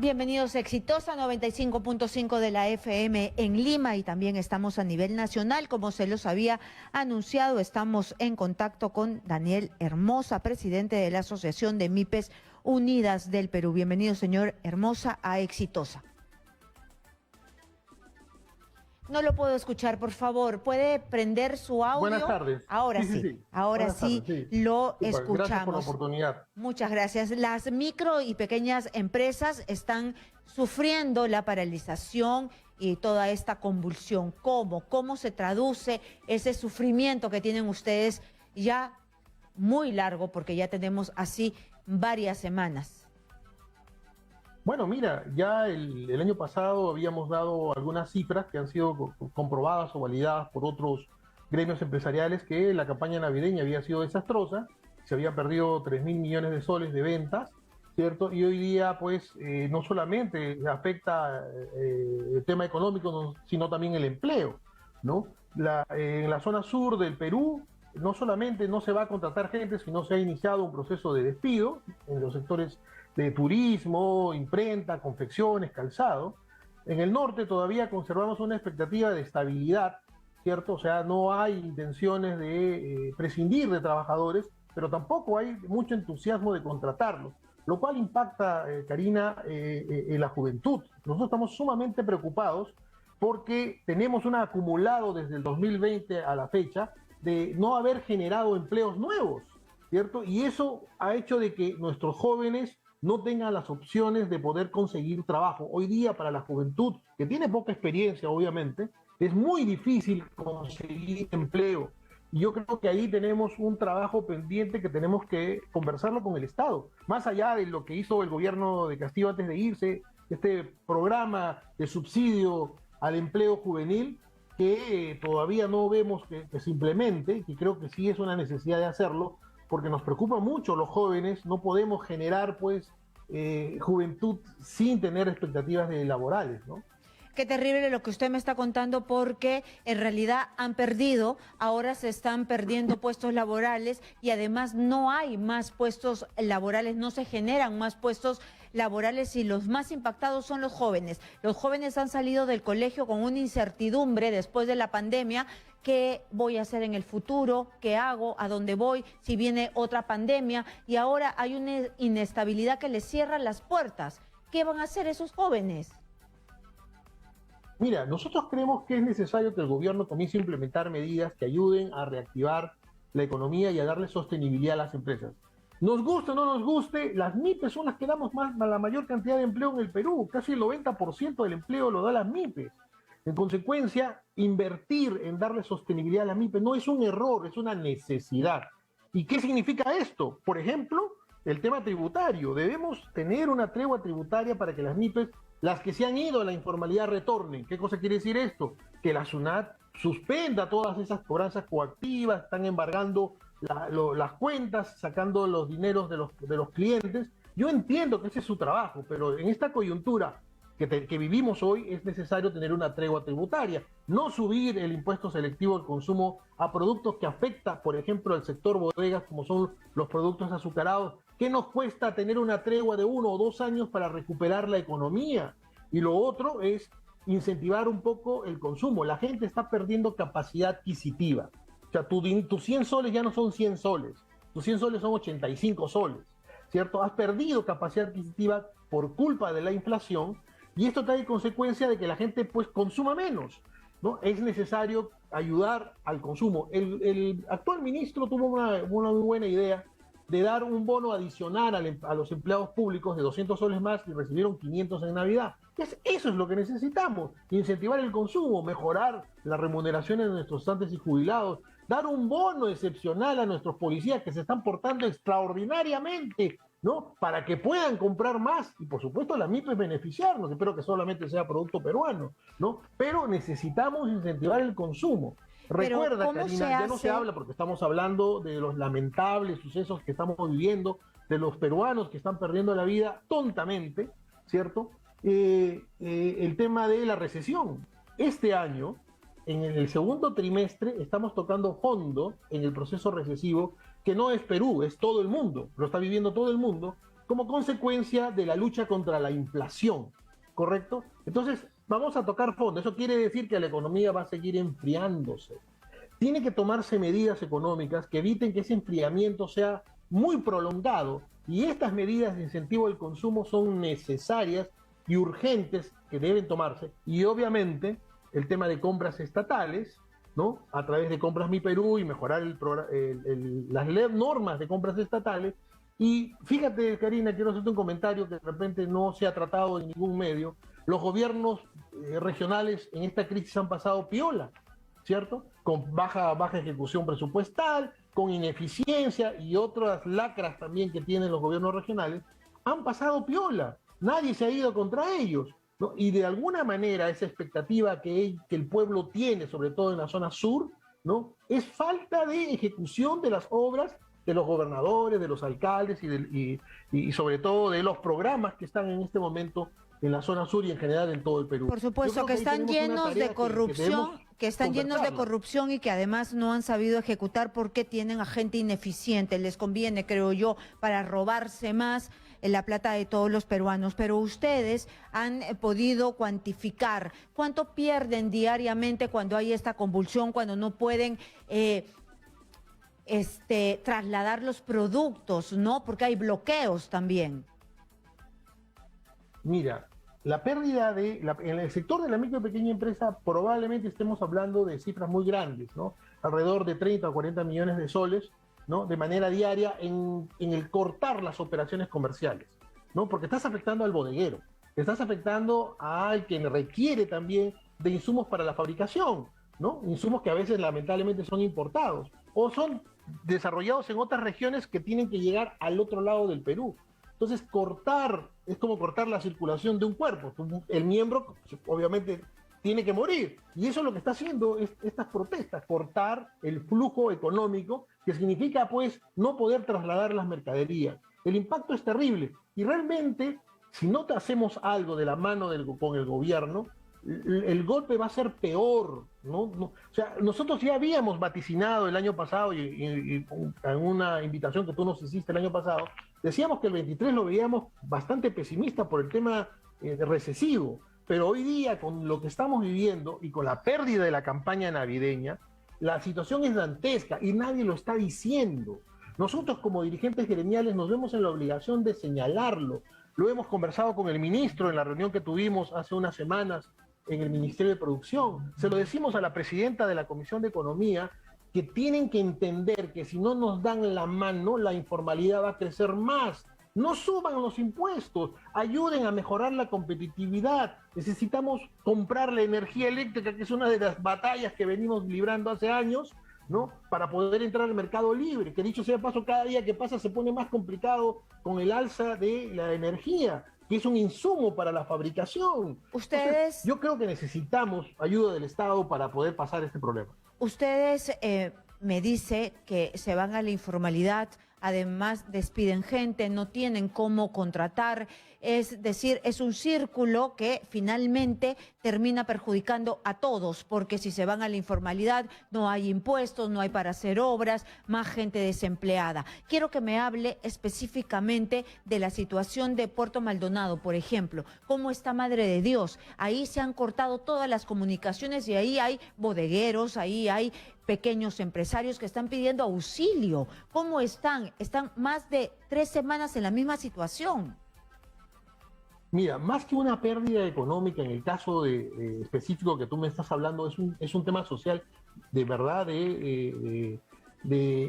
Bienvenidos a Exitosa 95.5 de la FM en Lima, y también estamos a nivel nacional. Como se los había anunciado, estamos en contacto con Daniel Hermosa, presidente de la Asociación de MIPES Unidas del Perú. Bienvenido, señor Hermosa, a Exitosa. No lo puedo escuchar, por favor. ¿Puede prender su audio? Buenas tardes. Ahora sí. Ahora sí lo escuchamos. Gracias por la oportunidad. Muchas gracias. Las micro y pequeñas empresas están sufriendo la paralización y toda esta convulsión. ¿Cómo se traduce ese sufrimiento que tienen ustedes ya muy largo, porque ya tenemos así varias semanas? Bueno, mira, ya el año pasado habíamos dado algunas cifras que han sido comprobadas o validadas por otros gremios empresariales, que la campaña navideña había sido desastrosa, se habían perdido 3.000 millones de soles de ventas, ¿cierto? Y hoy día, pues, no solamente afecta el tema económico, sino también el empleo, ¿no? En la zona sur del Perú, no solamente no se va a contratar gente, sino se ha iniciado un proceso de despido en los sectores de turismo, imprenta, confecciones, calzado. En el norte todavía conservamos una expectativa de estabilidad, ¿cierto? O sea, no hay intenciones de prescindir de trabajadores, pero tampoco hay mucho entusiasmo de contratarlos, lo cual impacta, Karina, en la juventud. Nosotros estamos sumamente preocupados porque tenemos un acumulado desde el 2020 a la fecha de no haber generado empleos nuevos, ¿cierto? Y eso ha hecho de que nuestros jóvenes no tengan las opciones de poder conseguir trabajo. Hoy día, para la juventud, que tiene poca experiencia, obviamente, es muy difícil conseguir empleo. Y yo creo que ahí tenemos un trabajo pendiente que tenemos que conversarlo con el Estado. Más allá de lo que hizo el gobierno de Castillo antes de irse, este programa de subsidio al empleo juvenil, que todavía no vemos que se implemente, y creo que sí es una necesidad de hacerlo, porque nos preocupa mucho los jóvenes. No podemos generar, pues, juventud sin tener expectativas laborales, ¿no? Qué terrible lo que usted me está contando, porque en realidad han perdido, ahora se están perdiendo puestos laborales, y además no hay más puestos laborales, no se generan más puestos laborales, y los más impactados son los jóvenes. Los jóvenes han salido del colegio con una incertidumbre después de la pandemia. ¿Qué voy a hacer en el futuro? ¿Qué hago? ¿A dónde voy? Si viene otra pandemia, y ahora hay una inestabilidad que les cierra las puertas. ¿Qué van a hacer esos jóvenes? Mira, nosotros creemos que es necesario que el gobierno comience a implementar medidas que ayuden a reactivar la economía y a darle sostenibilidad a las empresas. Nos guste o no nos guste, las MIPES son las que damos la mayor cantidad de empleo en el Perú. Casi el 90% del empleo lo da las MIPES. En consecuencia, invertir en darle sostenibilidad a la MIPES no es un error, es una necesidad. ¿Y qué significa esto? Por ejemplo, el tema tributario. Debemos tener una tregua tributaria para que las MIPES, las que se han ido a la informalidad, retornen. ¿Qué cosa quiere decir esto? Que la SUNAT suspenda todas esas cobranzas coactivas, están embargando las cuentas, sacando los dineros de los clientes. Yo entiendo que ese es su trabajo, pero en esta coyuntura que vivimos hoy es necesario tener una tregua tributaria, no subir el impuesto selectivo al consumo a productos que afecta, por ejemplo, al sector bodegas, como son los productos azucarados. ¿Qué nos cuesta tener una tregua de 1 o 2 años para recuperar la economía? Y lo otro es incentivar un poco el consumo. La gente está perdiendo capacidad adquisitiva. O sea, tus 100 soles ya no son 100 soles, tus 100 soles son 85 soles, ¿cierto? Has perdido capacidad adquisitiva por culpa de la inflación, y esto trae consecuencia de que la gente, pues, consuma menos, ¿no? Es necesario ayudar al consumo. El actual ministro tuvo una muy buena idea de dar un bono adicional a los empleados públicos de 200 soles más, y recibieron 500 en Navidad. Eso es lo que necesitamos: incentivar el consumo, mejorar las remuneraciones de nuestros cesantes y jubilados, dar un bono excepcional a nuestros policías que se están portando extraordinariamente, ¿no? Para que puedan comprar más, y por supuesto la MIPES beneficiarnos. Espero que solamente sea producto peruano, ¿no? Pero necesitamos incentivar el consumo. Recuerda, Karina, ya no se habla, porque estamos hablando de los lamentables sucesos que estamos viviendo, de los peruanos que están perdiendo la vida tontamente, ¿cierto? El tema de la recesión. Este año, en el segundo trimestre, estamos tocando fondo en el proceso recesivo, que no es Perú, es todo el mundo, lo está viviendo todo el mundo, como consecuencia de la lucha contra la inflación, ¿correcto? Entonces, vamos a tocar fondo. Eso quiere decir que la economía va a seguir enfriándose. Tiene que tomarse medidas económicas que eviten que ese enfriamiento sea muy prolongado, y estas medidas de incentivo al consumo son necesarias y urgentes que deben tomarse, y obviamente el tema de compras estatales, ¿no? A través de Compras Mi Perú y mejorar las normas de compras estatales. Y fíjate, Karina, quiero hacerte un comentario que de repente no se ha tratado en ningún medio. Los gobiernos regionales en esta crisis han pasado piola, ¿cierto? Con baja ejecución presupuestal, con ineficiencia y otras lacras también que tienen los gobiernos regionales, han pasado piola. Nadie se ha ido contra ellos, ¿no? Y de alguna manera esa expectativa que el pueblo tiene, sobre todo en la zona sur, ¿no? Es falta de ejecución de las obras de los gobernadores, de los alcaldes y sobre todo de los programas que están en este momento en la zona sur y en general en todo el Perú. Por supuesto, que están llenos de corrupción, que están llenos de corrupción y que además no han sabido ejecutar porque tienen a gente ineficiente. Les conviene, creo yo, para robarse más la plata de todos los peruanos. Pero ustedes han podido cuantificar cuánto pierden diariamente cuando hay esta convulsión, cuando no pueden trasladar los productos, ¿no? Porque hay bloqueos también. Mira, la pérdida en el sector de la micro y pequeña empresa probablemente estemos hablando de cifras muy grandes, ¿no? Alrededor de 30 o 40 millones de soles, ¿no? De manera diaria en el cortar las operaciones comerciales, ¿no? Porque estás afectando al bodeguero, estás afectando al que requiere también de insumos para la fabricación, ¿no? Insumos que a veces lamentablemente son importados o son desarrollados en otras regiones que tienen que llegar al otro lado del Perú. Entonces, cortar es como cortar la circulación de un cuerpo. El miembro, obviamente, tiene que morir. Y eso es lo que está haciendo estas protestas, cortar el flujo económico, que significa, pues, no poder trasladar las mercaderías. El impacto es terrible. Y realmente, si no te hacemos algo de la mano con el gobierno, el golpe va a ser peor, ¿no? O sea, nosotros ya habíamos vaticinado el año pasado y en una invitación que tú nos hiciste el año pasado, decíamos que el 23 lo veíamos bastante pesimista por el tema recesivo, pero hoy día con lo que estamos viviendo y con la pérdida de la campaña navideña, la situación es dantesca y nadie lo está diciendo. Nosotros como dirigentes gremiales nos vemos en la obligación de señalarlo. Lo hemos conversado con el ministro en la reunión que tuvimos hace unas semanas en el Ministerio de Producción. Se lo decimos a la presidenta de la Comisión de Economía, que tienen que entender que si no nos dan la mano, la informalidad va a crecer más. No suban los impuestos, ayuden a mejorar la competitividad. Necesitamos comprar la energía eléctrica, que es una de las batallas que venimos librando hace años, ¿no? Para poder entrar al mercado libre, que dicho sea de paso, cada día que pasa se pone más complicado con el alza de la energía, que es un insumo para la fabricación. Ustedes... Entonces, yo creo que necesitamos ayuda del Estado para poder pasar este problema. Ustedes me dice que se van a la informalidad, además despiden gente, no tienen cómo contratar, es decir, es un círculo que finalmente termina perjudicando a todos, porque si se van a la informalidad no hay impuestos, no hay para hacer obras, más gente desempleada. Quiero que me hable específicamente de la situación de Puerto Maldonado, por ejemplo. ¿Cómo está Madre de Dios? Ahí se han cortado todas las comunicaciones y ahí hay bodegueros, ahí hay pequeños empresarios que están pidiendo auxilio. ¿Cómo están? Están más de 3 semanas en la misma situación. Mira, más que una pérdida económica en el caso específico que tú me estás hablando, es un tema social de verdad de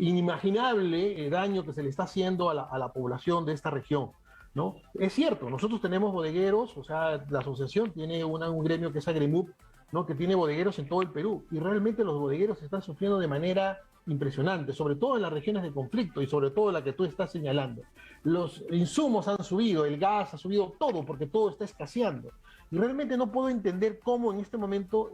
inimaginable daño que se le está haciendo a la población de esta región, ¿no? Es cierto, nosotros tenemos bodegueros, o sea, la asociación tiene un gremio que es Agremup, ¿no? Que tiene bodegueros en todo el Perú, y realmente los bodegueros están sufriendo de manera impresionante, sobre todo en las regiones de conflicto y sobre todo la que tú estás señalando. Los insumos han subido, el gas ha subido, todo, porque todo está escaseando. Y realmente no puedo entender cómo en este momento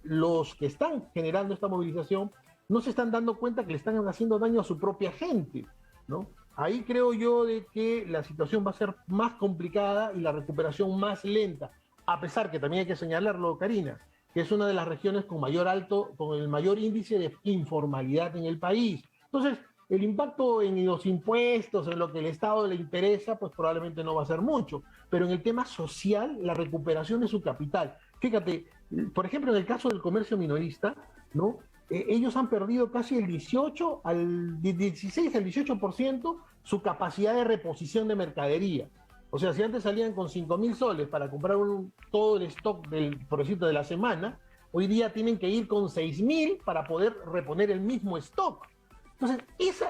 los que están generando esta movilización no se están dando cuenta que le están haciendo daño a su propia gente, ¿no? Ahí creo yo de que la situación va a ser más complicada y la recuperación más lenta, a pesar que también hay que señalarlo, Karina, que es una de las regiones con el mayor índice de informalidad en el país. Entonces, el impacto en los impuestos, en lo que el Estado le interesa, pues probablemente no va a ser mucho, pero en el tema social, la recuperación de su capital. Fíjate, por ejemplo, en el caso del comercio minorista, ¿no? Ellos han perdido casi el 16 al 18% su capacidad de reposición de mercadería. O sea, si antes salían con 5.000 soles para comprar todo el stock por decirte, de la semana, hoy día tienen que ir con 6.000 para poder reponer el mismo stock. Entonces,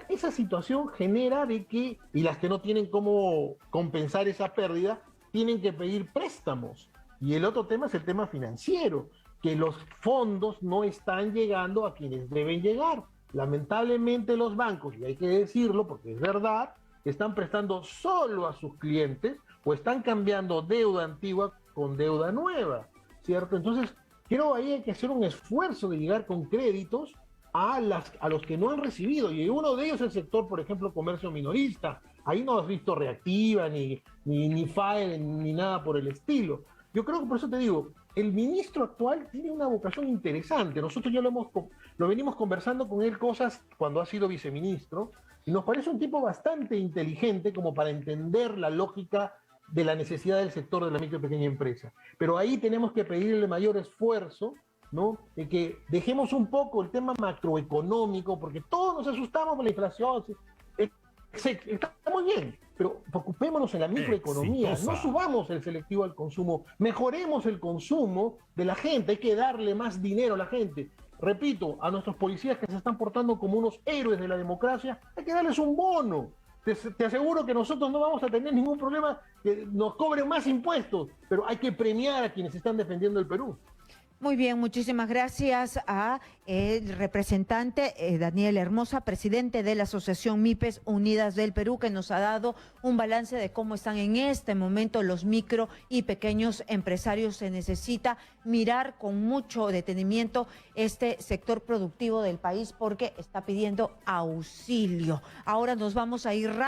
esa situación genera de que, y las que no tienen cómo compensar esa pérdida, tienen que pedir préstamos. Y el otro tema es el tema financiero, que los fondos no están llegando a quienes deben llegar. Lamentablemente los bancos, y hay que decirlo porque es verdad, están prestando solo a sus clientes o están cambiando deuda antigua con deuda nueva, ¿cierto? Entonces, creo ahí hay que hacer un esfuerzo de llegar con créditos a los que no han recibido, y uno de ellos es el sector, por ejemplo, comercio minorista. Ahí no has visto Reactiva, ni FAE, ni nada por el estilo. Yo creo que por eso te digo, el ministro actual tiene una vocación interesante. Nosotros ya lo venimos conversando con él cosas cuando ha sido viceministro, y nos parece un tipo bastante inteligente como para entender la lógica de la necesidad del sector de la micro y pequeña empresa. Pero ahí tenemos que pedirle mayor esfuerzo, ¿no? De que dejemos un poco el tema macroeconómico, porque todos nos asustamos con la inflación. Está muy bien, pero preocupémonos en la microeconomía. Exitosa. No subamos el selectivo al consumo, mejoremos el consumo de la gente. Hay que darle más dinero a la gente. Repito, a nuestros policías que se están portando como unos héroes de la democracia, hay que darles un bono. Te aseguro que nosotros no vamos a tener ningún problema que nos cobren más impuestos, pero hay que premiar a quienes están defendiendo el Perú. Muy bien, muchísimas gracias a el representante Daniel Hermosa, presidente de la Asociación MIPES Unidas del Perú, que nos ha dado un balance de cómo están en este momento los micro y pequeños empresarios. Se necesita mirar con mucho detenimiento este sector productivo del país porque está pidiendo auxilio. Ahora nos vamos a ir